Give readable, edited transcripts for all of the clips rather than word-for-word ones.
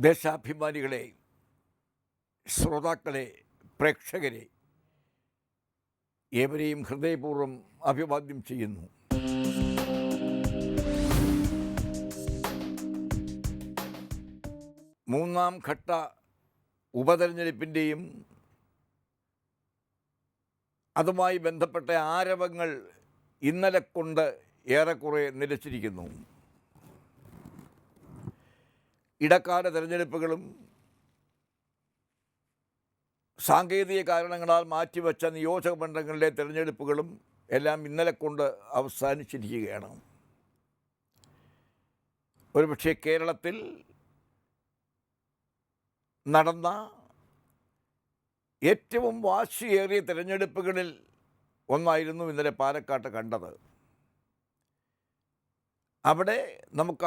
ദേശാഭിമാനികളെ, ശ്രോതാക്കളെ, പ്രേക്ഷകരെ, ഏവരെയും ഹൃദയപൂർവ്വം അഭിവാദ്യം ചെയ്യുന്നു. മൂന്നാം ഘട്ട ഉപതെരഞ്ഞെടുപ്പിൻ്റെയും അതുമായി ബന്ധപ്പെട്ട ആരവങ്ങൾ ഇന്നലെ കൊണ്ട് ഏറെക്കുറെ നിലച്ചിരിക്കുന്നു. ഇടക്കാല തെരഞ്ഞെടുപ്പുകളും സാങ്കേതിക കാരണങ്ങളാൽ മാറ്റിവെച്ച നിയോജക മണ്ഡലങ്ങളിലെ തെരഞ്ഞെടുപ്പുകളും എല്ലാം ഇന്നലെ കൊണ്ട് അവസാനിച്ചിരിക്കുകയാണ്. ഒരുപക്ഷെ കേരളത്തിൽ നടന്ന ഏറ്റവും വാശിയേറിയ തെരഞ്ഞെടുപ്പുകളിൽ ഒന്നായിരുന്നു ഇന്നലെ പാലക്കാട്ട് കണ്ടത്. അവിടെ നമുക്ക്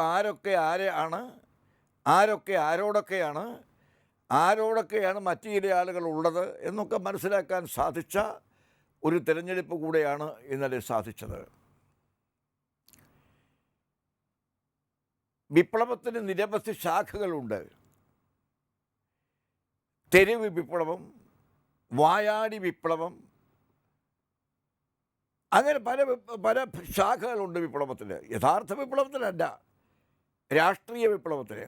ആരോടൊക്കെയാണ് മറ്റു ചില ആളുകൾ ഉള്ളത് എന്നൊക്കെ മനസ്സിലാക്കാൻ സാധിച്ച ഒരു തിരഞ്ഞെടുപ്പ് കൂടെയാണ് ഇന്നലെ സാധിച്ചത്. വിപ്ലവത്തിന് നിരവധി ശാഖകളുണ്ട്. തെരുവ് വിപ്ലവം, വായാടി വിപ്ലവം, അങ്ങനെ പല ശാഖകളുണ്ട് വിപ്ലവത്തിന്. യഥാർത്ഥ വിപ്ലവത്തിനല്ല, രാഷ്ട്രീയ വിപ്ലവത്തിന്.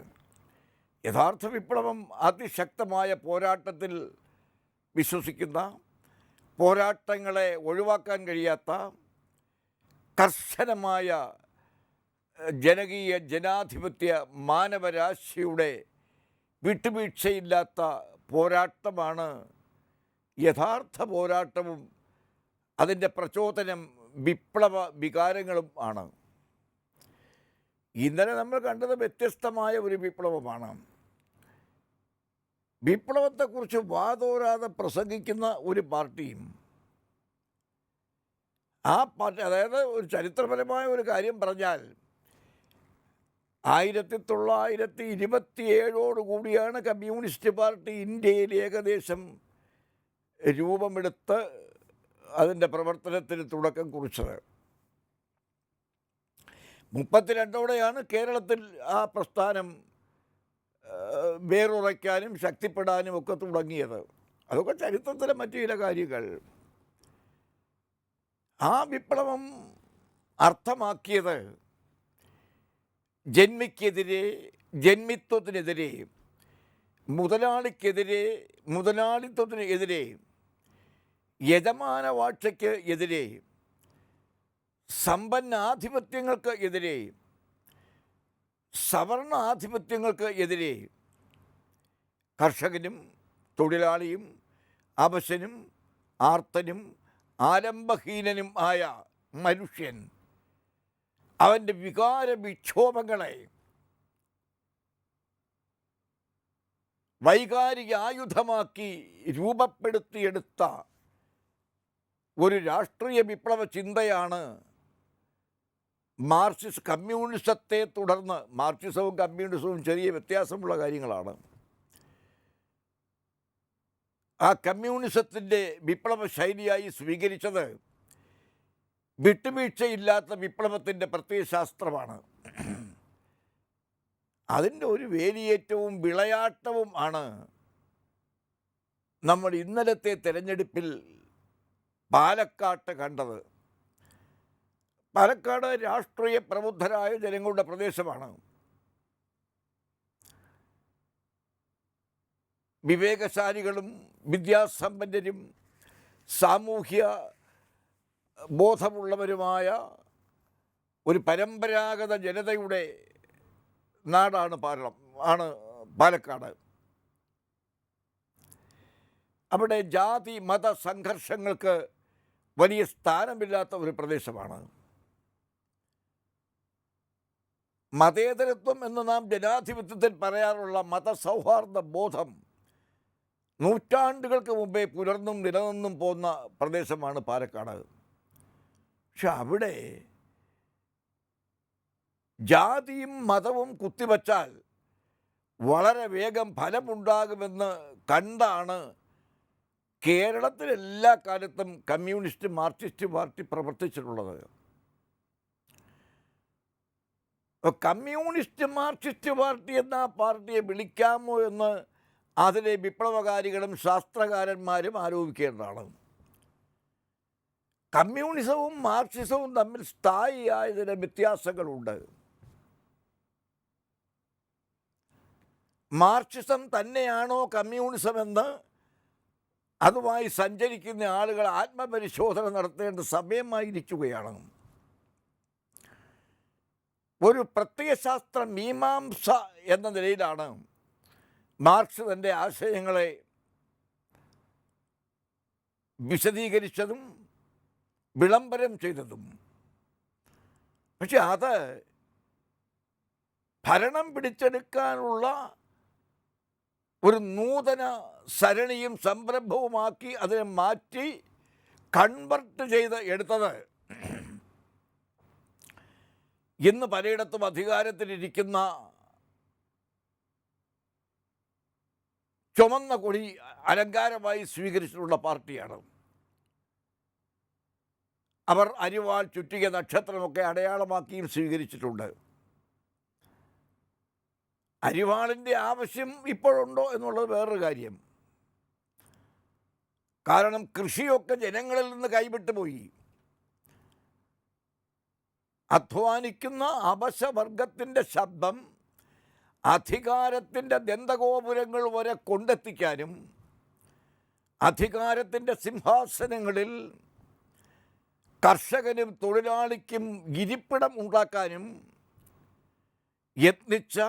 യഥാർത്ഥ വിപ്ലവം അതിശക്തമായ പോരാട്ടത്തിൽ വിശ്വസിക്കുന്ന, പോരാട്ടങ്ങളെ ഒഴിവാക്കാൻ കഴിയാത്ത, കർശനമായ ജനകീയ ജനാധിപത്യ മാനവരാശിയുടെ വിട്ടുവീഴ്ചയില്ലാത്ത പോരാട്ടമാണ് യഥാർത്ഥ പോരാട്ടവും അതിൻ്റെ പ്രചോദനം വിപ്ലവ വികാരങ്ങളും ആണ്. ഇന്നലെ നമ്മൾ കണ്ടത് വ്യത്യസ്തമായ ഒരു വിപ്ലവമാണ്. വിപ്ലവത്തെക്കുറിച്ച് വാതോരാതെ പ്രസംഗിക്കുന്ന ഒരു പാർട്ടിയും, ആ പാർട്ടി, അതായത് ഒരു ചരിത്രപരമായ ഒരു കാര്യം പറഞ്ഞാൽ 1927 കൂടിയാണ് കമ്മ്യൂണിസ്റ്റ് പാർട്ടി ഇന്ത്യയിൽ ഏകദേശം രൂപമെടുത്ത് അതിൻ്റെ പ്രവർത്തനത്തിന് തുടക്കം കുറിച്ചത്. 32 കേരളത്തിൽ ആ പ്രസ്ഥാനം വേറുറയ്ക്കാനും ശക്തിപ്പെടാനും ഒക്കെ തുടങ്ങിയത്. അതൊക്കെ ചരിത്രത്തിലെ മറ്റു ചില കാര്യങ്ങൾ. ആ വിപ്ലവം അർത്ഥമാക്കിയത് ജന്മിക്കെതിരെ, ജന്മിത്വത്തിനെതിരെ, മുതലാളിത്വത്തിന് എതിരെ, യജമാനവാഴ്ചയ്ക്ക് എതിരെ, സമ്പന്നാധിപത്യങ്ങൾക്ക് എതിരെ, സവർണാധിപത്യങ്ങൾക്ക് എതിരെ, കർഷകനും തൊഴിലാളിയും അവശനും ആർത്തനും ആലംബഹീനനും ആയ മനുഷ്യൻ അവൻ്റെ വികാര വിക്ഷോഭങ്ങളെ വൈകാരിക ആയുധമാക്കി രൂപപ്പെടുത്തിയെടുത്ത ഒരു രാഷ്ട്രീയ വിപ്ലവ ചിന്തയാണ് കമ്മ്യൂണിസത്തെ തുടർന്ന്. മാർക്സിസവും കമ്മ്യൂണിസവും ചെറിയ വ്യത്യാസമുള്ള കാര്യങ്ങളാണ്. ആ കമ്മ്യൂണിസത്തിൻ്റെ വിപ്ലവ ശൈലിയായി സ്വീകരിച്ചത് വിട്ടുവീഴ്ചയില്ലാത്ത വിപ്ലവത്തിൻ്റെ പ്രത്യയശാസ്ത്രമാണ്. അതിൻ്റെ ഒരു വേലിയേറ്റവും വിളയാട്ടവും ആണ് നമ്മൾ ഇന്നലത്തെ തെരഞ്ഞെടുപ്പിൽ പാലക്കാട്ട് കണ്ടത്. പാലക്കാട് രാഷ്ട്രീയ പ്രബുദ്ധരായ ജനങ്ങളുടെ പ്രദേശമാണ്. വിവേകശാലികളും വിദ്യാസമ്പന്നരും സാമൂഹ്യ ബോധമുള്ളവരുമായ ഒരു പരമ്പരാഗത ജനതയുടെ നാടാണ് പാലക്കാട്. അവിടെ ജാതി മത സംഘർഷങ്ങൾക്ക് വലിയ സ്ഥാനമില്ലാത്ത ഒരു പ്രദേശമാണ്. മതേതരത്വം എന്ന് നാം ജനാധിപത്യത്തിൽ പറയാറുള്ള മതസൗഹാർദ്ദ ബോധം നൂറ്റാണ്ടുകൾക്ക് മുമ്പേ പുലർന്നും നിലനിന്നും പോന്ന പ്രദേശമാണ് പാലക്കാട്. പക്ഷെ അവിടെ ജാതിയും മതവും കുത്തിവച്ചാൽ വളരെ വേഗം ഫലമുണ്ടാകുമെന്ന് കണ്ടാണ് കേരളത്തിൽ എല്ലാ കാലത്തും കമ്മ്യൂണിസ്റ്റ് മാർക്സിസ്റ്റ് പാർട്ടി പ്രവർത്തിച്ചിട്ടുള്ളത്. കമ്മ്യൂണിസ്റ്റ് മാർക്സിസ്റ്റ് പാർട്ടി എന്ന ആ പാർട്ടിയെ വിളിക്കാമോ എന്ന് അതിലെ വിപ്ലവകാരികളും ശാസ്ത്രകാരന്മാരും ആരോപിക്കേണ്ടതാണ്. കമ്മ്യൂണിസവും മാർക്സിസവും തമ്മിൽ സ്ഥായിയായ ചില വ്യത്യാസങ്ങളുണ്ട്. മാർക്സിസം തന്നെയാണോ കമ്മ്യൂണിസം എന്ന് അതുമായി സഞ്ചരിക്കുന്ന ആളുകൾ ആത്മപരിശോധന നടത്തേണ്ട സമയമായിരിക്കുകയാണ്. ഒരു പ്രത്യയശാസ്ത്ര മീമാംസ എന്ന നിലയിലാണ് മാർക്സ് തൻ്റെ ആശയങ്ങളെ വിശദീകരിച്ചതും വിളംബരം ചെയ്തതും. പക്ഷെ അത് ഭരണം പിടിച്ചെടുക്കാനുള്ള ഒരു നൂതന സരണിയും സംരംഭവുമാക്കി അതിനെ മാറ്റി കൺവെർട്ട് ചെയ്ത് എടുത്തത് ഇന്ന് പലയിടത്തും അധികാരത്തിലിരിക്കുന്ന ചുമന്ന കൊടി അലങ്കാരമായി സ്വീകരിച്ചിട്ടുള്ള പാർട്ടിയാണ്. അവർ അരിവാൾ ചുറ്റിക നക്ഷത്രമൊക്കെ അടയാളമാക്കിയും സ്വീകരിച്ചിട്ടുണ്ട്. അരിവാളിൻ്റെ ആവശ്യം ഇപ്പോഴുണ്ടോ എന്നുള്ളത് വേറൊരു കാര്യം. കാരണം കൃഷിയൊക്കെ ജനങ്ങളിൽ നിന്ന് കൈവിട്ടു പോയി. അധ്വാനിക്കുന്ന അവശവർഗത്തിൻ്റെ ശബ്ദം അധികാരത്തിൻ്റെ ദന്തഗോപുരങ്ങൾ വരെ കൊണ്ടെത്തിക്കാനും അധികാരത്തിൻ്റെ സിംഹാസനങ്ങളിൽ കർഷകനും തൊഴിലാളിക്കും ഇരിപ്പിടം ഉണ്ടാക്കാനും യത്നിച്ച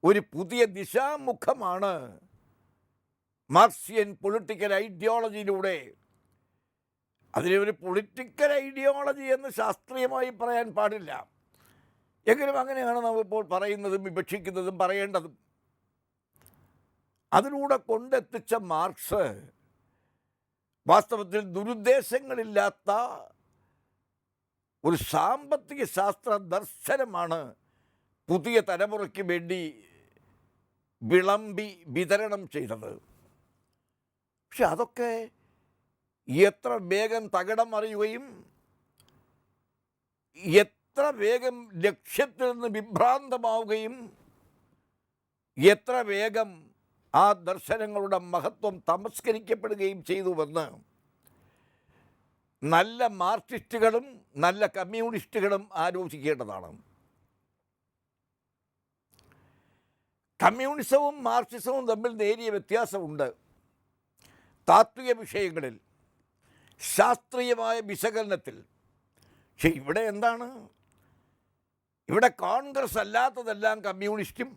ഒരു പുതിയ ദിശാമുഖമാണ് മാർക്സിയൻ പൊളിറ്റിക്കൽ ഐഡിയോളജിയിലൂടെ. അതിനെ ഒരു പൊളിറ്റിക്കൽ ഐഡിയോളജി എന്ന് ശാസ്ത്രീയമായി പറയാൻ പാടില്ല, എങ്കിലും അങ്ങനെയാണ് നാം ഇപ്പോൾ പറയുന്നതും വിവക്ഷിക്കുന്നതും പറയേണ്ടതും. അതിലൂടെ കൊണ്ടെത്തിച്ച മാർക്സ് വാസ്തവത്തിൽ ദുരുദ്ദേശങ്ങളില്ലാത്ത ഒരു സാമ്പത്തിക ശാസ്ത്ര ദർശനമാണ് പുതിയ തലമുറയ്ക്ക് വേണ്ടി വിളമ്പി വിതരണം ചെയ്തത്. പക്ഷെ അതൊക്കെ എത്ര വേഗം തകിടം മറിയുകയും എത്ര വേഗം ലക്ഷ്യത്തിൽ നിന്ന് വിഭ്രാന്തമാവുകയും എത്ര വേഗം ആ ദർശനങ്ങളുടെ മഹത്വം തമസ്കരിക്കപ്പെടുകയും ചെയ്തുവെന്ന് നല്ല മാർക്സിസ്റ്റുകളും നല്ല കമ്മ്യൂണിസ്റ്റുകളും ആലോചിക്കേണ്ടതാണ്. കമ്മ്യൂണിസവും മാർക്സിസവും തമ്മിൽ നേരിയ വ്യത്യാസമുണ്ട്. താത്വിക വിഷയങ്ങളിൽ, ശാസ്ത്രീയമായ വിശകലനത്തിൽ. പക്ഷെ ഇവിടെ എന്താണ്? ഇവിടെ കോൺഗ്രസ് അല്ലാത്തതെല്ലാം കമ്മ്യൂണിസ്റ്റും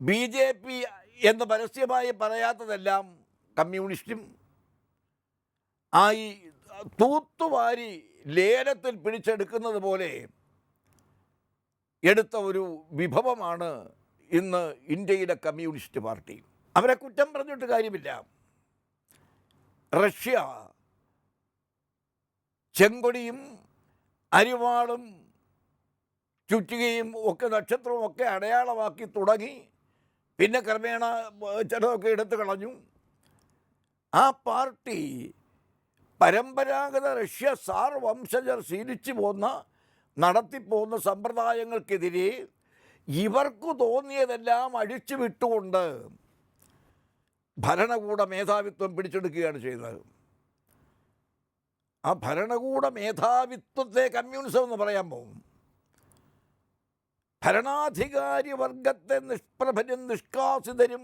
BJP എന്ന് പരസ്യമായി പറയാത്തതെല്ലാം കമ്മ്യൂണിസ്റ്റും ആയി തൂത്തുവാരി ലേലത്തിൽ പിടിച്ചെടുക്കുന്നത് പോലെ എടുത്ത ഒരു വിഭവമാണ് ഇന്ന് ഇന്ത്യയിലെ കമ്മ്യൂണിസ്റ്റ് പാർട്ടി. അവരെ കുറ്റം പറഞ്ഞിട്ട് കാര്യമില്ല. റഷ്യ ചെങ്കൊടിയും അരിവാളും ചുറ്റികയും ഒക്കെ നക്ഷത്രവും ഒക്കെ അടയാളമാക്കി തുടങ്ങി. പിന്നെ ക്രമേണ ചിലതൊക്കെ എടുത്തു കളഞ്ഞു. ആ പാർട്ടി പരമ്പരാഗത റഷ്യ സാർ വംശജർ ശീലിച്ചു പോന്ന നടത്തിപ്പോന്ന സമ്പ്രദായങ്ങൾക്കെതിരെ ഇവർക്ക് തോന്നിയതെല്ലാം അഴിച്ചു വിട്ടുകൊണ്ട് ഭരണകൂട മേധാവിത്വം പിടിച്ചെടുക്കുകയാണ് ചെയ്തത്. ആ ഭരണകൂട മേധാവിത്വത്തെ കമ്മ്യൂണിസം എന്ന് പറയാൻ പോകും. ഭരണാധികാരി വർഗത്തെ നിഷ്പ്രഭരും നിഷ്കാസിതരും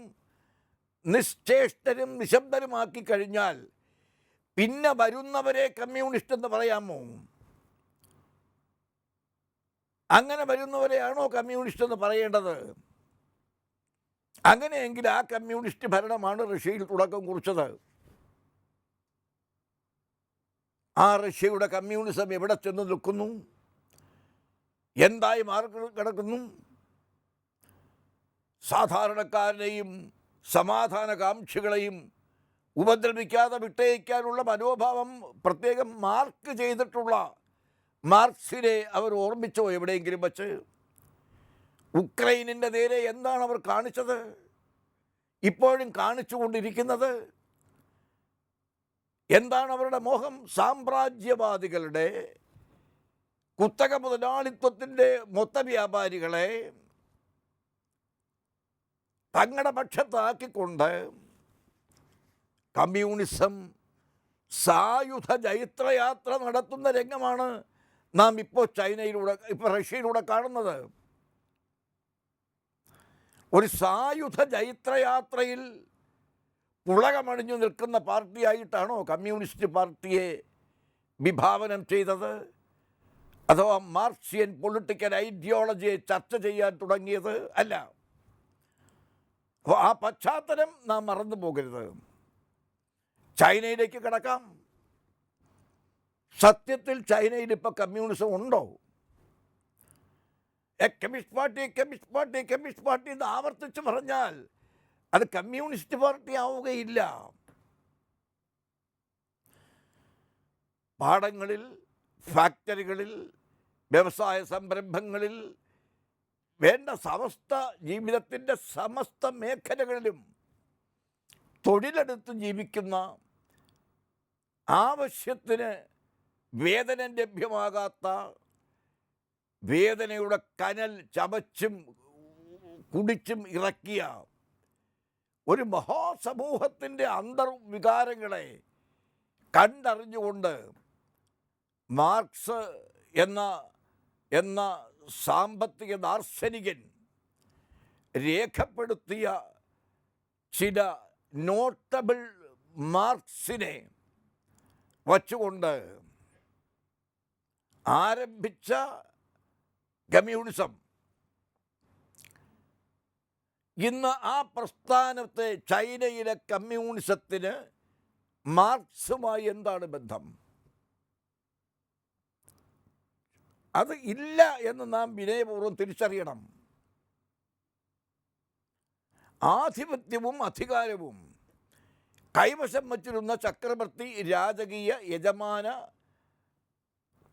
നിശ്ചേഷ്ടരും നിശബ്ദരുമാക്കി കഴിഞ്ഞാൽ പിന്നെ വരുന്നവരെ കമ്മ്യൂണിസ്റ്റ് എന്ന് പറയാമോ? അങ്ങനെ വരുന്നവരെയാണോ കമ്മ്യൂണിസ്റ്റ് എന്ന് പറയേണ്ടത്? അങ്ങനെയെങ്കിൽ ആ കമ്മ്യൂണിസ്റ്റ് ഭരണമാണ് റഷ്യയിൽ തുടക്കം കുറിച്ചത്. ആ റഷ്യയുടെ കമ്മ്യൂണിസം എവിടെ ചെന്ന് നിൽക്കുന്നു? എന്തായി മാറി കിടക്കുന്നു? സാധാരണക്കാരനെയും സമാധാനകാംക്ഷികളെയും ഉപദ്രവിക്കാതെ വിട്ടയക്കാനുള്ള മനോഭാവം പ്രത്യേകം മാർക്ക് ചെയ്തിട്ടുള്ള മാർക്സിനെ അവർ ഓർമ്മിച്ചോ എവിടെയെങ്കിലും വച്ച്? ഉക്രൈനിൻ്റെ നേരെ എന്താണ് അവർ കാണിച്ചത്? ഇപ്പോഴും കാണിച്ചു കൊണ്ടിരിക്കുന്നത് എന്താണ് അവരുടെ മോഹം? സാമ്രാജ്യവാദികളുടെ കുത്തക മുതലാളിത്വത്തിൻ്റെ മൊത്ത വ്യാപാരികളെ തങ്ങളുടെ പക്ഷത്താക്കിക്കൊണ്ട് കമ്മ്യൂണിസം സായുധ ജൈത്രയാത്ര നടത്തുന്ന രംഗമാണ് നാം ഇപ്പോൾ റഷ്യയിലൂടെ കാണുന്നത്. ഒരു സായുധ ജൈത്രയാത്രയിൽ പുളകമണിഞ്ഞു നിൽക്കുന്ന പാർട്ടിയായിട്ടാണോ കമ്മ്യൂണിസ്റ്റ് പാർട്ടിയെ വിഭാവനം ചെയ്തത്? അഥവാ മാർക്സിയൻ പൊളിറ്റിക്കൽ ഐഡിയോളജിയെ ചർച്ച ചെയ്യാൻ തുടങ്ങിയത്? അല്ല. അപ്പോൾ ആ പശ്ചാത്തലം നാം മറന്നു പോകരുത്. ചൈനയിലേക്ക് കിടക്കാം. സത്യത്തിൽ ചൈനയിൽ ഇപ്പോൾ കമ്മ്യൂണിസം ഉണ്ടോ? കമ്മ്യൂണിസ്റ്റ് പാർട്ടി എന്ന് ആവർത്തിച്ച് പറഞ്ഞാൽ അത് കമ്മ്യൂണിസ്റ്റ് പാർട്ടി ആവുകയില്ല. പാടങ്ങളിൽ, ഫാക്ടറികളിൽ, വ്യവസായ സംരംഭങ്ങളിൽ, വേണ്ട സമസ്ത ജീവിതത്തിൻ്റെ സമസ്ത മേഖലകളിലും തൊഴിലെടുത്ത് ജീവിക്കുന്ന, ആവശ്യത്തിന് വേതനം ലഭ്യമാകാത്ത, വേദനയുടെ കനൽ ചവച്ചും കുടിച്ചും ഇറക്കിയ ഒരു മഹാസമൂഹത്തിൻ്റെ അന്തർവികാരങ്ങളെ കണ്ടറിഞ്ഞുകൊണ്ട് മാർക്സ് എന്ന സാമ്പത്തിക ദാർശനികൻ രേഖപ്പെടുത്തിയ ചില നോട്ടബിൾ മാർക്സിനെ വച്ചുകൊണ്ട് ആരംഭിച്ച കമ്മ്യൂണിസം ഇന്ന് ആ പ്രസ്ഥാനത്തെ, ചൈനയിലെ കമ്മ്യൂണിസത്തിന് മാർക്സുമായി എന്താണ് ബന്ധം? അത് ഇല്ല എന്ന് നാം വിനയപൂർവ്വം തിരിച്ചറിയണം. ആധിപത്യവും അധികാരവും കൈവശം വച്ചിരുന്ന ചക്രവർത്തി, രാജകീയ യജമാന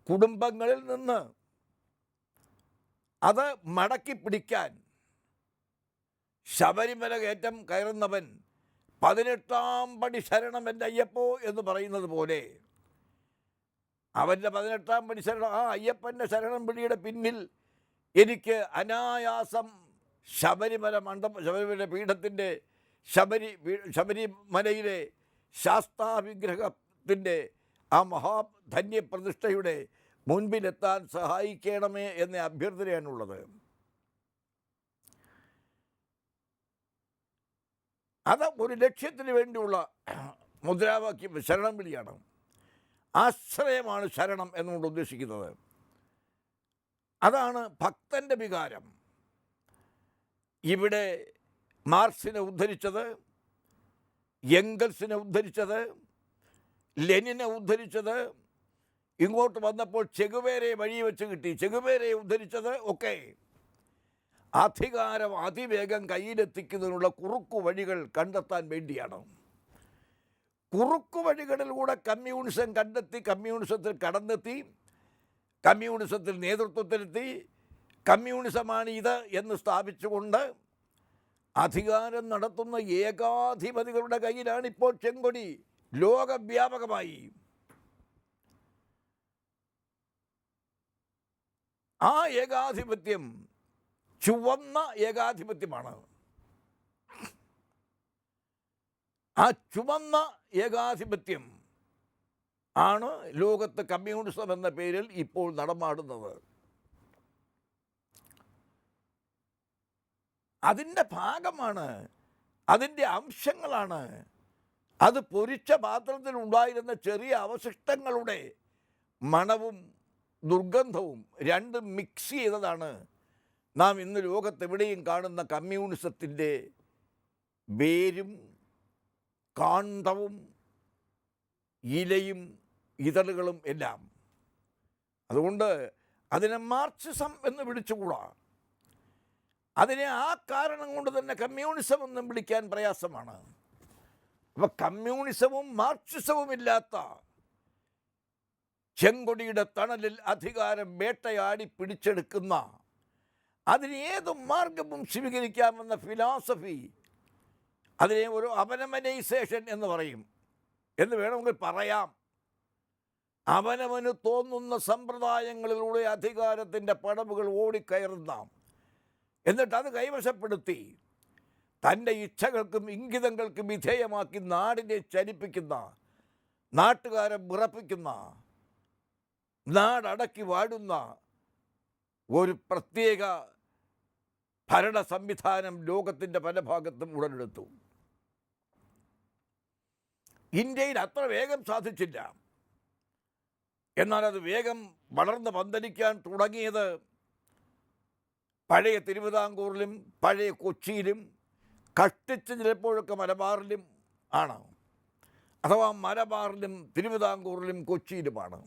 കുടുംബങ്ങളിൽ നിന്ന് അത് മടക്കി പിടിക്കാൻ ശബരിമല കയറ്റം കയറുന്നവൻ 18-ാം പടി ശരണം എൻ്റെ അയ്യപ്പോ എന്ന് പറയുന്നത് പോലെ അവൻ്റെ 18-ാം പടി ശരണം, ആ അയ്യപ്പൻ്റെ ശരണം പിടിയുടെ പിന്നിൽ എനിക്ക് അനായാസം ശബരിമല പീഠത്തിൻ്റെ ശബരിമലയിലെ ശാസ്താവിഗ്രഹത്തിൻ്റെ ആ മഹാധന്യപ്രതിഷ്ഠയുടെ മുൻപിലെത്താൻ സഹായിക്കണമേ എന്ന അഭ്യർത്ഥനയാണുള്ളത്. അത് ഒരു ലക്ഷ്യത്തിന് വേണ്ടിയുള്ള മുദ്രാവാക്യം, ശരണം വിളിയാണ്. ആശ്രയമാണ് ശരണം എന്നുകൊണ്ട് ഉദ്ദേശിക്കുന്നത്. അതാണ് ഭക്തൻ്റെ വികാരം. ഇവിടെ മാർക്സിനെ ഉദ്ധരിച്ചത്, എംഗൽസിനെ ഉദ്ധരിച്ചത്, ലെനിനെ ഉദ്ധരിച്ചത്, ഇങ്ങോട്ട് വന്നപ്പോൾ ചെഗുവേരയെ വഴി വെച്ച് കിട്ടി, ചെഗുവേരയെ ഉദ്ധരിച്ചത് ഒക്കെ അധികാരം അതിവേഗം കയ്യിലെത്തിക്കുന്നതിനുള്ള കുറുക്കു വഴികൾ കണ്ടെത്താൻ വേണ്ടിയാണ്. കുറുക്കു വഴികളിലൂടെ കമ്മ്യൂണിസം കണ്ടെത്തി, കമ്മ്യൂണിസത്തിൽ കടന്നെത്തി, കമ്മ്യൂണിസത്തിൽ നേതൃത്വത്തിലെത്തി, കമ്മ്യൂണിസമാണ് ഇത് എന്ന് സ്ഥാപിച്ചുകൊണ്ട് അധികാരം നടത്തുന്ന ഏകാധിപതികളുടെ കയ്യിലാണ് ഇപ്പോൾ ചെങ്കൊടി ലോകവ്യാപകമായി. ആ ഏകാധിപത്യം ചുവന്ന ഏകാധിപത്യമാണ്. ആ ചുവന്ന ഏകാധിപത്യം ആണ് ലോകത്ത് കമ്മ്യൂണിസം എന്ന പേരിൽ ഇപ്പോൾ നടമാടുന്നത്. അതിൻ്റെ ഭാഗമാണ്, അതിൻ്റെ അംശങ്ങളാണ്. അത് പൊരിച്ച പാത്രത്തിൽ ഉണ്ടായിരുന്ന ചെറിയ അവശിഷ്ടങ്ങളുടെ മണവും ദുർഗന്ധവും രണ്ടും മിക്സ് ചെയ്തതാണ് നാം ഇന്ന് ലോകത്തെവിടെയും കാണുന്ന കമ്മ്യൂണിസത്തിൻ്റെ വേരും കാണ്ഡവും ഇലയും ഇതളുകളും എല്ലാം. അതുകൊണ്ട് അതിനെ മാർക്സിസം എന്ന് വിളിച്ചുകൂടാ. അതിനെ ആ കാരണം കൊണ്ട് തന്നെ കമ്മ്യൂണിസം എന്നും വിളിക്കാൻ പ്രയാസമാണ്. അപ്പോൾ കമ്മ്യൂണിസവും മാർക്സിസവും ഇല്ലാത്ത, ചെങ്കൊടിയുടെ തണലിൽ അധികാരം വേട്ടയാടി പിടിച്ചെടുക്കുന്ന, അതിന് ഏതു മാർഗവും സ്വീകരിക്കാമെന്ന ഫിലോസഫി, അതിനെ ഒരു അപനമനൈസേഷൻ എന്ന് പറയും, എന്ന് വേണമെങ്കിൽ പറയാം. അവനവന് തോന്നുന്ന സമ്പ്രദായങ്ങളിലൂടെ അധികാരത്തിൻ്റെ പടവുകൾ ഓടിക്കയറുന്ന, എന്നിട്ട് അത് കൈവശപ്പെടുത്തി തൻ്റെ ഇച്ഛകൾക്കും ഇംഗിതങ്ങൾക്കും വിധേയമാക്കി നാടിനെ ചലിപ്പിക്കുന്ന, നാട്ടുകാരെ വിറപ്പിക്കുന്ന, നാടടക്കി വാഴുന്ന ഒരു പ്രത്യേക ഭരണ സംവിധാനം ലോകത്തിൻ്റെ പല ഭാഗത്തും ഉടലെടുത്തു. ഇന്ത്യയിൽ അത്ര വേഗം സാധിച്ചില്ല. എന്നാൽ അത് വേഗം വളർന്ന് പന്തലിക്കാൻ തുടങ്ങിയത് പഴയ തിരുവിതാംകൂറിലും പഴയ കൊച്ചിയിലും കഷ്ടിച്ച് ചിലപ്പോഴൊക്കെ മലബാറിലും ആണ്, അഥവാ മലബാറിലും തിരുവിതാംകൂറിലും കൊച്ചിയിലുമാണ്.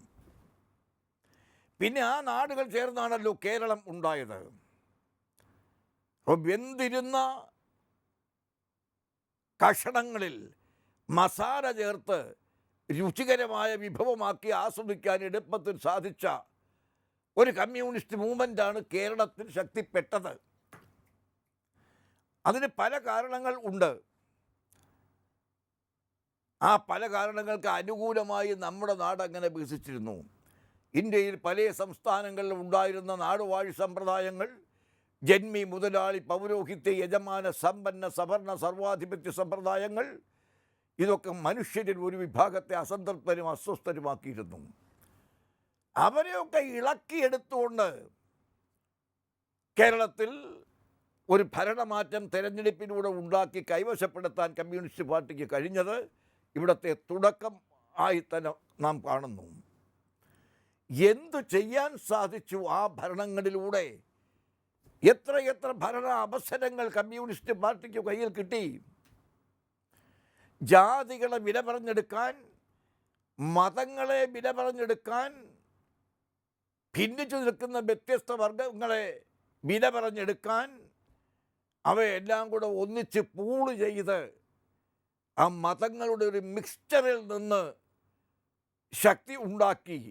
പിന്നെ ആ നാടുകൾ ചേർന്നാണല്ലോ കേരളം ഉണ്ടായത്. അപ്പോൾ വെന്തിരുന്ന കഷണങ്ങളിൽ മസാല ചേർത്ത് രുചികരമായ വിഭവമാക്കി ആസ്വദിക്കാൻ എളുപ്പത്തിൽ സാധിച്ച ഒരു കമ്മ്യൂണിസ്റ്റ് മൂവ്മെൻ്റാണ് കേരളത്തിൽ ശക്തിപ്പെട്ടത്. അതിന് പല കാരണങ്ങൾ ഉണ്ട്. ആ പല കാരണങ്ങൾക്ക് അനുകൂലമായി നമ്മുടെ നാട് അങ്ങനെ വികസിച്ചിരുന്നു. ഇന്ത്യയിൽ പല സംസ്ഥാനങ്ങളിലും ഉണ്ടായിരുന്ന നാടുവാഴി സമ്പ്രദായങ്ങൾ, ജന്മി, മുതലാളി, പൗരോഹിത്യ, യജമാന, സമ്പന്ന, സവർണ, സർവാധിപത്യ സമ്പ്രദായങ്ങൾ, ഇതൊക്കെ മനുഷ്യരിൽ ഒരു വിഭാഗത്തെ അസംതൃപ്തരും അസ്വസ്ഥരുമാക്കിയിരുന്നു. അവരെയൊക്കെ ഇളക്കിയെടുത്തുകൊണ്ട് കേരളത്തിൽ ഒരു ഭരണമാറ്റം തെരഞ്ഞെടുപ്പിലൂടെ ഉണ്ടാക്കി കൈവശപ്പെടുത്താൻ കമ്മ്യൂണിസ്റ്റ് പാർട്ടിക്ക് കഴിഞ്ഞത് ഇവിടുത്തെ തുടക്കം ആയി തന്നെ നാം കാണുന്നു. എന്തു ചെയ്യാൻ സാധിച്ചു ആ ഭരണങ്ങളിലൂടെ? എത്രയെത്ര ഭരണ അവസരങ്ങൾ കമ്മ്യൂണിസ്റ്റ് പാർട്ടിക്ക് കയ്യിൽ കിട്ടി. ജാതികളെ വില പറഞ്ഞെടുക്കാൻ, മതങ്ങളെ വില പറഞ്ഞെടുക്കാൻ, ഭിന്നിച്ചു നിൽക്കുന്ന വ്യത്യസ്ത വർഗങ്ങളെ വില പറഞ്ഞെടുക്കാൻ, അവയെല്ലാം കൂടെ ഒന്നിച്ച് പൂള് ചെയ്ത് ആ മതങ്ങളുടെ ഒരു മിക്സ്ചറിൽ നിന്ന് ശക്തി ഉണ്ടാക്കി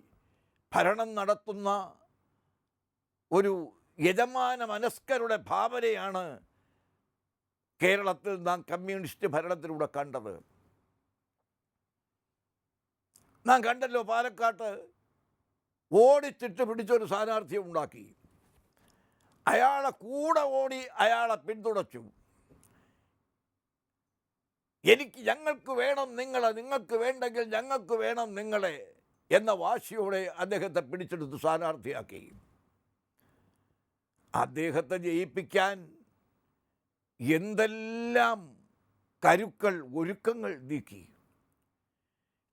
ഭരണം നടത്തുന്ന ഒരു യജമാന മനസ്കരുടെ ഭാവനയാണ് കേരളത്തിൽ നാം കമ്മ്യൂണിസ്റ്റ് ഭരണത്തിലൂടെ കണ്ടത്. നാം കണ്ടല്ലോ, പാലക്കാട്ട് ഓടിച്ചിട്ട് പിടിച്ചൊരു സ്ഥാനാർത്ഥിയെ ഉണ്ടാക്കി. അയാളെ കൂടെ ഓടി അയാളെ പിന്തുണച്ചു. ഞങ്ങൾക്ക് വേണം നിങ്ങളെ, നിങ്ങൾക്ക് വേണ്ടെങ്കിൽ ഞങ്ങൾക്ക് വേണം നിങ്ങളെ എന്ന വാശിയോടെ അദ്ദേഹത്തെ പിടിച്ചെടുത്ത് സ്ഥാനാർത്ഥിയാക്കി. അദ്ദേഹത്തെ ജയിപ്പിക്കാൻ എന്തെല്ലാം കരുക്കൾ, ഒരുക്കങ്ങൾ നീക്കി.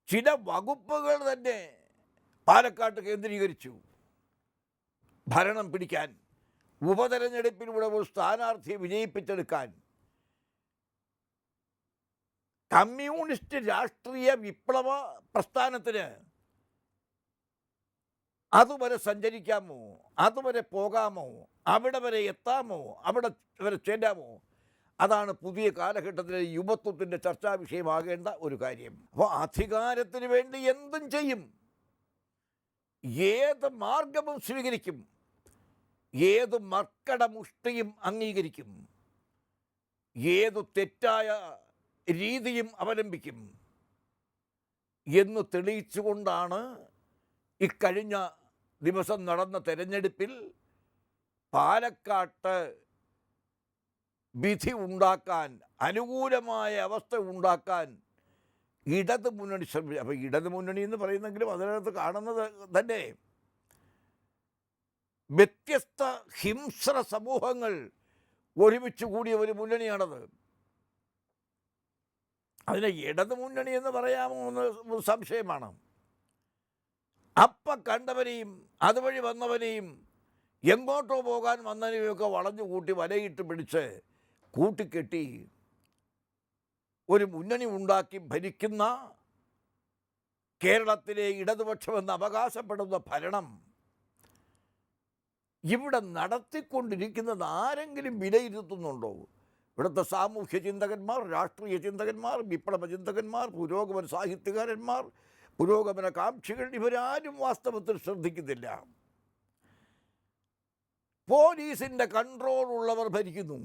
ചില വകുപ്പുകൾ തന്നെ പാലക്കാട്ട് കേന്ദ്രീകരിച്ചു ഭരണം പിടിക്കാൻ, ഉപതെരഞ്ഞെടുപ്പിലൂടെ ഒരു സ്ഥാനാർത്ഥിയെ വിജയിപ്പിച്ചെടുക്കാൻ. കമ്മ്യൂണിസ്റ്റ് രാഷ്ട്രീയ വിപ്ലവ പ്രസ്ഥാനത്തിന് അതുവരെ സഞ്ചരിക്കാമോ, അതുവരെ പോകാമോ, അവിടെ വരെ എത്താമോ, അവിടെ വരെ ചെല്ലാമോ? അതാണ് പുതിയ കാലഘട്ടത്തിലെ യുവത്വത്തിൻ്റെ ചർച്ചാ വിഷയമാകേണ്ട ഒരു കാര്യം. അപ്പോൾ അധികാരത്തിന് വേണ്ടി എന്തും ചെയ്യും, ഏത് മാർഗവും സ്വീകരിക്കും, ഏത് മർക്കടമുഷ്ടിയും അംഗീകരിക്കും, ഏതു തെറ്റായ രീതിയും അവലംബിക്കും എന്ന് തെളിയിച്ചുകൊണ്ടാണ് ഇക്കഴിഞ്ഞ ദിവസം നടന്ന തെരഞ്ഞെടുപ്പിൽ പാലക്കാട്ട് വിധി ഉണ്ടാക്കാൻ, അനുകൂലമായ അവസ്ഥ ഉണ്ടാക്കാൻ ഇടത് മുന്നണി ശ്രമിച്ചു. അപ്പോൾ ഇടത് മുന്നണി എന്ന് പറയുന്നെങ്കിലും അതിനകത്ത് കാണുന്നത് തന്നെ വ്യത്യസ്ത ഹിംസ്ര സമൂഹങ്ങൾ ഒരുമിച്ച് കൂടിയ ഒരു മുന്നണിയാണത്. അതിനെ ഇടത് മുന്നണി എന്ന് പറയാമോ എന്ന് സംശയമാണ്. അപ്പം കണ്ടവരെയും അതുവഴി വന്നവരെയും എങ്ങോട്ടോ പോകാൻ വന്നവരെയൊക്കെ വളഞ്ഞു കൂട്ടി വലയിട്ട് പിടിച്ച് കൂട്ടിക്കെട്ടി ഒരു മുന്നണി ഉണ്ടാക്കി ഭരിക്കുന്ന കേരളത്തിലെ ഇടതുപക്ഷമെന്ന് അവകാശപ്പെടുന്ന ഭരണം ഇവിടെ നടത്തിക്കൊണ്ടിരിക്കുന്നത് ആരെങ്കിലും വിലയിരുത്തുന്നുണ്ടോ? ഇവിടുത്തെ സാമൂഹ്യ ചിന്തകന്മാർ, രാഷ്ട്രീയ ചിന്തകന്മാർ, വിപ്ലവ ചിന്തകന്മാർ, പുരോഗമന സാഹിത്യകാരന്മാർ, പുരോഗമന കാംക്ഷികൾ, ഇവരാരും വാസ്തവത്തിൽ ശ്രദ്ധിക്കുന്നില്ല. പോലീസിൻ്റെ കൺട്രോൾ ഉള്ളവർ ഭരിക്കുന്നു.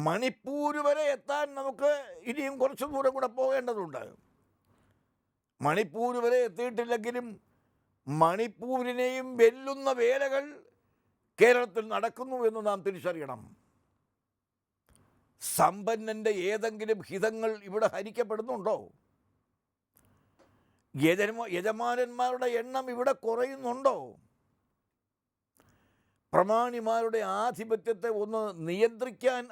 മണിപ്പൂർ വരെ എത്താൻ നമുക്ക് ഇനിയും കുറച്ച് ദൂരം കൂടെ പോകേണ്ടതുണ്ട്. മണിപ്പൂർ വരെ എത്തിയിട്ടില്ലെങ്കിലും മണിപ്പൂരിനെയും വെല്ലുന്ന വേലകൾ കേരളത്തിൽ നടക്കുന്നു എന്ന് നാം തിരിച്ചറിയണം. സമ്പന്നൻ്റെ ഏതെങ്കിലും ഹിതങ്ങൾ ഇവിടെ ഹരിക്കപ്പെടുന്നുണ്ടോ? യജമാനന്മാരുടെ എണ്ണം ഇവിടെ കുറയുന്നുണ്ടോ? പ്രമാണിമാരുടെ ആധിപത്യത്തെ ഒന്ന് നിയന്ത്രിക്കാൻ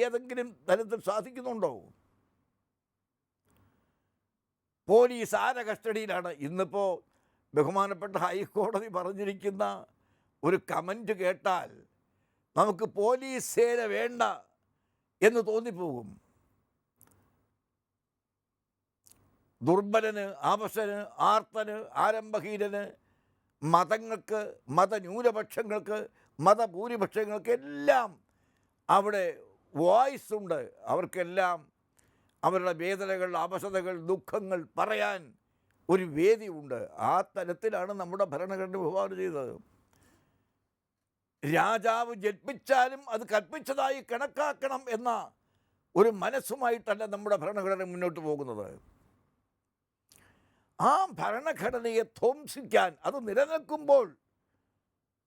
ഏതെങ്കിലും തരത്തിൽ സാധിക്കുന്നുണ്ടോ? പോലീസ് ആരെ കസ്റ്റഡിയിലാണ്? ഇന്നിപ്പോൾ ബഹുമാനപ്പെട്ട ഹൈക്കോടതി പറഞ്ഞിരിക്കുന്ന ഒരു കമൻറ്റ് കേട്ടാൽ നമുക്ക് പോലീസ് സേന വേണ്ട എന്ന് തോന്നിപ്പോകും. ദുർബലന്, അവശന്, ആർത്തന്, ആരംഭഹീനന്, മതങ്ങൾക്ക്, മതന്യൂനപക്ഷങ്ങൾക്ക്, മതഭൂരിപക്ഷങ്ങൾക്ക് എല്ലാം അവിടെ വോയിസ് ഉണ്ട്. അവർക്കെല്ലാം അവരുടെ വേദനകൾ, അവശതകൾ, ദുഃഖങ്ങൾ പറയാൻ ഒരു വേദിയുണ്ട്. ആ തരത്തിലാണ് നമ്മുടെ ഭരണഘടന വിഭാവനം ചെയ്തത്. രാജാവ് ജൽപ്പിച്ചാലും അത് കൽപ്പിച്ചതായി കണക്കാക്കണം എന്ന ഒരു മനസ്സുമായിട്ടല്ല നമ്മുടെ ഭരണഘടന മുന്നോട്ട് പോകുന്നത്. ആ ഭരണഘടനയെ ധ്വംസിക്കാൻ, അത് നിലനിൽക്കുമ്പോൾ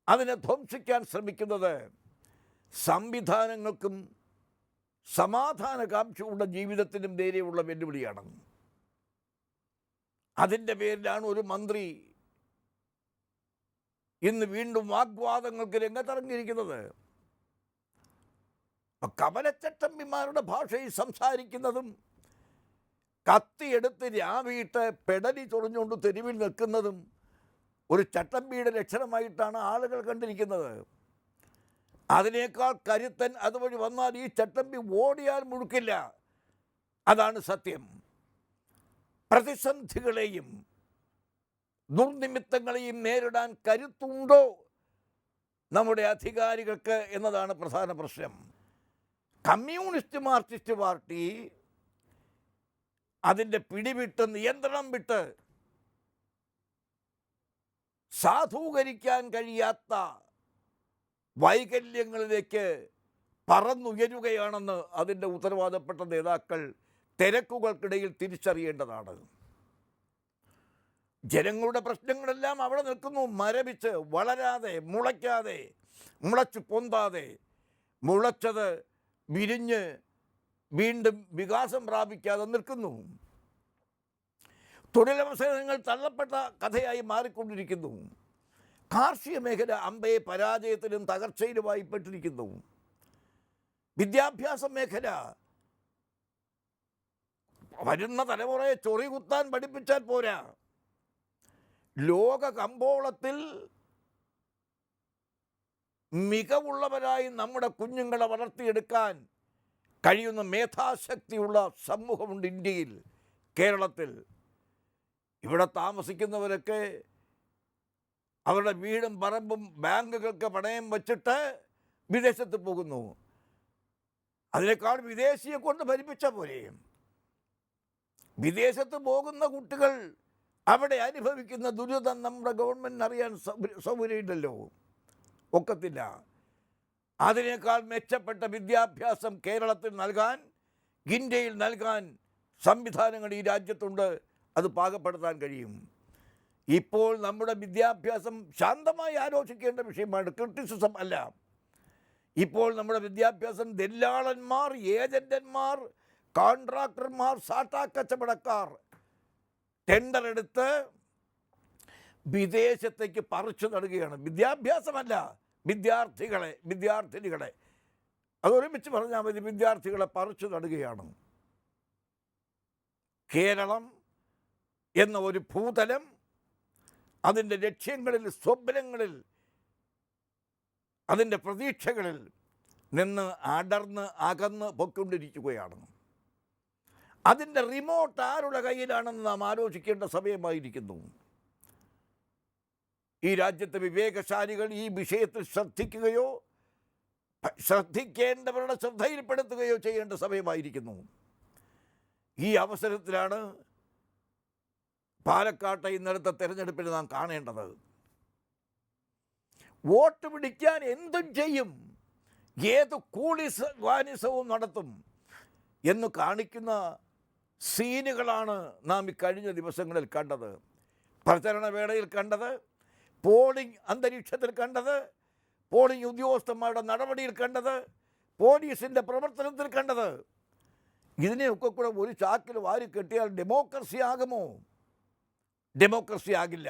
അതിനെ ധ്വംസിക്കാൻ ശ്രമിക്കുന്നത് സംവിധാനങ്ങൾക്കും സമാധാനകാംക്ഷയുള്ള ജീവിതത്തിനും നേരെയുള്ള വെല്ലുവിളിയാണ്. അതിൻ്റെ പേരിലാണ് ഒരു മന്ത്രി ഇന്ന് വീണ്ടും വാഗ്വാദങ്ങൾക്ക് രംഗത്തിറങ്ങിയിരിക്കുന്നത്. കമലച്ചട്ടമ്പിമാരുടെ ഭാഷയിൽ സംസാരിക്കുന്നതും കത്തിയെടുത്ത് രാവിയിട്ട് പെടലി ചൊറിഞ്ഞുകൊണ്ട് തെരുവിൽ നിൽക്കുന്നതും ഒരു ചട്ടമ്പിയുടെ ലക്ഷണമായിട്ടാണ് ആളുകൾ കണ്ടിരിക്കുന്നത്. അതിനേക്കാൾ കരുത്തൻ അതുവഴി വന്നാൽ ഈ ചട്ടമ്പി ഓടിയാൽ മുഴുക്കില്ല. അതാണ് സത്യം. പ്രതിസന്ധികളെയും ദുർനിമിത്തങ്ങളെയും നേരിടാൻ കരുത്തുണ്ടോ നമ്മുടെ അധികാരികൾക്ക് എന്നതാണ് പ്രധാന പ്രശ്നം. കമ്മ്യൂണിസ്റ്റ് മാർക്സിസ്റ്റ് പാർട്ടി അതിൻ്റെ പിടിവിട്ട്, നിയന്ത്രണം വിട്ട്, സാധൂകരിക്കാൻ കഴിയാത്ത വൈകല്യങ്ങളിലേക്ക് പറന്നുയരുകയാണെന്ന് അതിൻ്റെ ഉത്തരവാദപ്പെട്ട നേതാക്കൾ തിരക്കുകൾക്കിടയിൽ തിരിച്ചറിയേണ്ടതാണ്. ജനങ്ങളുടെ പ്രശ്നങ്ങളെല്ലാം അവിടെ നിൽക്കുന്നു, മരവിച്ച്, വളരാതെ, മുളയ്ക്കാതെ, മുളച്ച് പൊന്താതെ. മുളച്ചത് വിരിഞ്ഞ് വീണ്ടും വികാസം പ്രാപിക്കാതെ നിൽക്കുന്നു. തൊഴിലവസരങ്ങൾ തള്ളപ്പെട്ട കഥയായി മാറിക്കൊണ്ടിരിക്കുന്നു. കാർഷിക മേഖല അമ്പേ പരാജയത്തിലും തകർച്ചയിലുമായി പെട്ടിരിക്കുന്നു. വിദ്യാഭ്യാസ മേഖല വരുന്ന തലമുറയെ ചൊറികുത്താൻ പഠിപ്പിച്ചാൽ പോരാ, ലോക കമ്പോളത്തിൽ മികവുള്ളവരായി നമ്മുടെ കുഞ്ഞുങ്ങളെ വളർത്തിയെടുക്കാൻ കഴിയുന്ന മേധാശക്തിയുള്ള സമൂഹമുണ്ട് ഇന്ത്യയിൽ, കേരളത്തിൽ. ഇവിടെ താമസിക്കുന്നവരൊക്കെ അവരുടെ വീടും പറമ്പും ബാങ്കുകൾക്ക് പണയം വച്ചിട്ട് വിദേശത്ത് പോകുന്നു. അതിനേക്കാൾ വിദേശിയെ കൊണ്ട് ഭരിപ്പിച്ച പോലെ. വിദേശത്ത് പോകുന്ന കുട്ടികൾ അവിടെ അനുഭവിക്കുന്ന ദുരിതം നമ്മുടെ ഗവൺമെൻറ്റിന് അറിയാൻ സൗകര്യമില്ലല്ലോ, ഒക്കത്തില്ല. അതിനേക്കാൾ മെച്ചപ്പെട്ട വിദ്യാഭ്യാസം കേരളത്തിൽ നൽകാൻ, ഇന്ത്യയിൽ നൽകാൻ സംവിധാനങ്ങൾ ഈ രാജ്യത്തുണ്ട്. അത് പാകപ്പെടുത്താൻ കഴിയും. ഇപ്പോൾ നമ്മുടെ വിദ്യാഭ്യാസം ശാന്തമായി ആലോചിക്കേണ്ട വിഷയമാണ്, ക്രിറ്റിസിസം അല്ല. ഇപ്പോൾ നമ്മുടെ വിദ്യാഭ്യാസം ദല്ലാളന്മാർ, ഏജന്റന്മാർ, കോൺട്രാക്ടർമാർ, സാട്ടാ കച്ചവടക്കാർ ടെൻഡർ എടുത്ത് വിദേശത്തേക്ക് പറിച്ചു നടുകയാണ്. വിദ്യാഭ്യാസമല്ല, വിദ്യാർത്ഥിനികളെ അതൊരുമിച്ച് പറഞ്ഞാൽ മതി, വിദ്യാർത്ഥികളെ പറിച്ചു നടുകയാണ്. കേരളം എന്ന ഒരു ഭൂതലം അതിൻ്റെ ലക്ഷ്യങ്ങളിൽ, സ്വപ്നങ്ങളിൽ, അതിൻ്റെ പ്രതീക്ഷകളിൽ നിന്ന് അടർന്ന് അകന്ന് പൊയ്ക്കൊണ്ടിരിക്കുകയാണ്. അതിൻ്റെ റിമോട്ട് ആരുടെ കയ്യിലാണെന്ന് നാം ആലോചിക്കേണ്ട സമയമായിരിക്കുന്നു. ഈ രാജ്യത്തെ വിവേകശാലികൾ ഈ വിഷയത്തിൽ ശ്രദ്ധിക്കുകയോ ശ്രദ്ധിക്കേണ്ടവരുടെ ശ്രദ്ധയിൽപ്പെടുത്തുകയോ ചെയ്യേണ്ട സമയമായിരിക്കുന്നു. ഈ അവസരത്തിലാണ് പാലക്കാട്ടെ ഇന്നലത്തെ തെരഞ്ഞെടുപ്പിൽ നാം കാണേണ്ടത്. വോട്ട് പിടിക്കാൻ എന്തും ചെയ്യും, ഏത് വാനിസവും നടത്തും എന്ന് കാണിക്കുന്ന സീനുകളാണ് നാം ഈ കഴിഞ്ഞ ദിവസങ്ങളിൽ കണ്ടത്. പ്രചരണവേളയിൽ കണ്ടത്, പോളിംഗ് അന്തരീക്ഷത്തിൽ കണ്ടത്, പോളിംഗ് ഉദ്യോഗസ്ഥന്മാരുടെ നടപടിയിൽ കണ്ടത്, പോലീസിൻ്റെ പ്രവർത്തനത്തിൽ കണ്ടത്. ഇതിനെയൊക്കെ കൂടെ ഒരു ചാക്കിൽ വാരി കെട്ടിയാൽ ഡെമോക്രസി ആകുമോ? ഡെമോക്രസി ആകില്ല.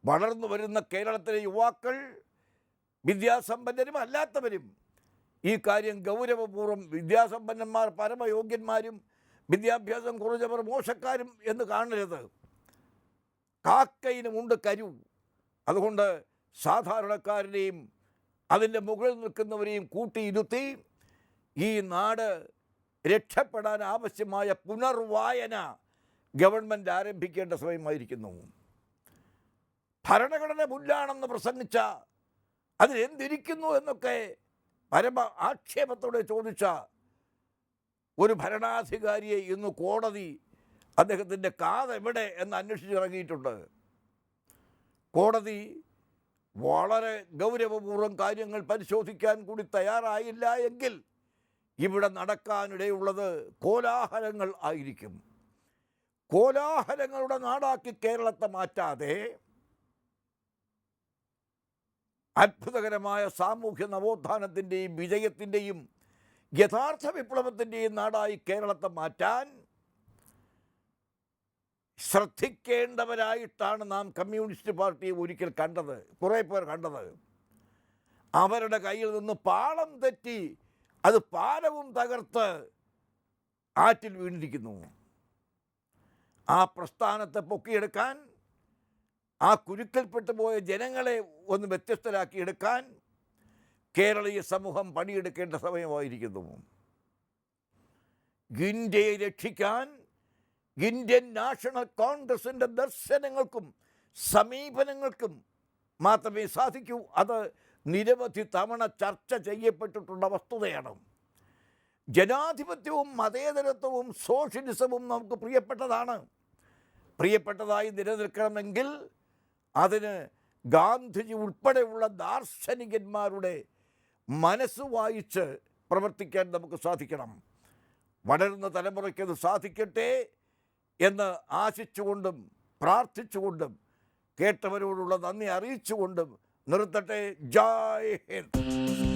വളർന്നു വരുന്ന കേരളത്തിലെ യുവാക്കൾ, വിദ്യാസമ്പന്നരും അല്ലാത്തവരും, ഈ കാര്യം ഗൗരവപൂർവ്വം, വിദ്യാസമ്പന്നന്മാർ പരമയോഗ്യന്മാരും വിദ്യാഭ്യാസം കുറഞ്ഞവർ മോശക്കാരും എന്ന് കാണരുത്. കാക്കയിനുമുണ്ട് കരു. അതുകൊണ്ട് സാധാരണക്കാരനെയും അതിൻ്റെ മുകളിൽ നിൽക്കുന്നവരെയും കൂട്ടിയിരുത്തി ഈ നാട് രക്ഷപ്പെടാൻ ആവശ്യമായ പുനർവായന ഗവൺമെൻറ് ആരംഭിക്കേണ്ട സമയമായിരിക്കുന്നു. ഭരണഘടന പുല്ലാണെന്ന് പ്രസംഗിച്ച, അതിലെന്തിരിക്കുന്നു എന്നൊക്കെ പരമ ആക്ഷേപത്തോടെ ചോദിച്ച ഒരു ഭരണാധികാരിയെ ഇന്ന് കോടതി അദ്ദേഹത്തിൻ്റെ കാതെവിടെ എന്ന് അന്വേഷിച്ചിറങ്ങിയിട്ടുണ്ട്. കോടതി വളരെ ഗൗരവപൂർവ്വം കാര്യങ്ങൾ പരിശോധിക്കാൻ കൂടി തയ്യാറായില്ല എങ്കിൽ ഇവിടെ നടക്കാനിടയുള്ളത് കോലാഹലങ്ങൾ ആയിരിക്കും. കോലാഹലങ്ങളുടെ നാടാക്കി കേരളത്തെ മാറ്റാതെ അത്ഭുതകരമായ സാമൂഹ്യ നവോത്ഥാനത്തിൻ്റെയും വിജയത്തിൻ്റെയും യഥാർത്ഥ വിപ്ലവത്തിൻ്റെയും നാടായി കേരളത്തെ മാറ്റാൻ ശ്രദ്ധിക്കേണ്ടവരായിട്ടാണ് നാം കമ്മ്യൂണിസ്റ്റ് പാർട്ടിയെ ഒരിക്കൽ കണ്ടത്, കുറേ പേർ കണ്ടത്. അവരുടെ കയ്യിൽ നിന്ന് പാളം തെറ്റി അത് പാലവും തകർത്ത് ആറ്റിൽ വീണിരിക്കുന്നു. ആ പ്രസ്ഥാനത്തെ പൊക്കിയെടുക്കാൻ, ആ കുരുക്കൽപ്പെട്ടു പോയ ജനങ്ങളെ ഒന്ന് വ്യത്യസ്തരാക്കിയെടുക്കാൻ കേരളീയ സമൂഹം പണിയെടുക്കേണ്ട സമയമായിരിക്കുന്നു. ഇന്ത്യയെ രക്ഷിക്കാൻ ഇന്ത്യൻ നാഷണൽ കോൺഗ്രസിൻ്റെ ദർശനങ്ങൾക്കും സമീപനങ്ങൾക്കും മാത്രമേ സാധിക്കൂ. അത് നിരവധി തവണ ചർച്ച ചെയ്യപ്പെട്ടിട്ടുള്ള വസ്തുതയാണ്. ജനാധിപത്യവും മതേതരത്വവും സോഷ്യലിസവും നമുക്ക് പ്രിയപ്പെട്ടതാണ്. പ്രിയപ്പെട്ടതായി നിലനിൽക്കണമെങ്കിൽ അതിന് ഗാന്ധിജി ഉൾപ്പെടെയുള്ള ദാർശനികന്മാരുടെ മനസ്സ് വായിച്ച് പ്രവർത്തിക്കാൻ നമുക്ക് സാധിക്കണം. വളരുന്ന തലമുറയ്ക്കത് സാധിക്കട്ടെ എന്ന് ആശിച്ചുകൊണ്ടും പ്രാർത്ഥിച്ചുകൊണ്ടും കേട്ടവരോടുള്ള നന്ദി അറിയിച്ചുകൊണ്ടും നിർത്തട്ടെ. ജയ് ഹിന്ദ്.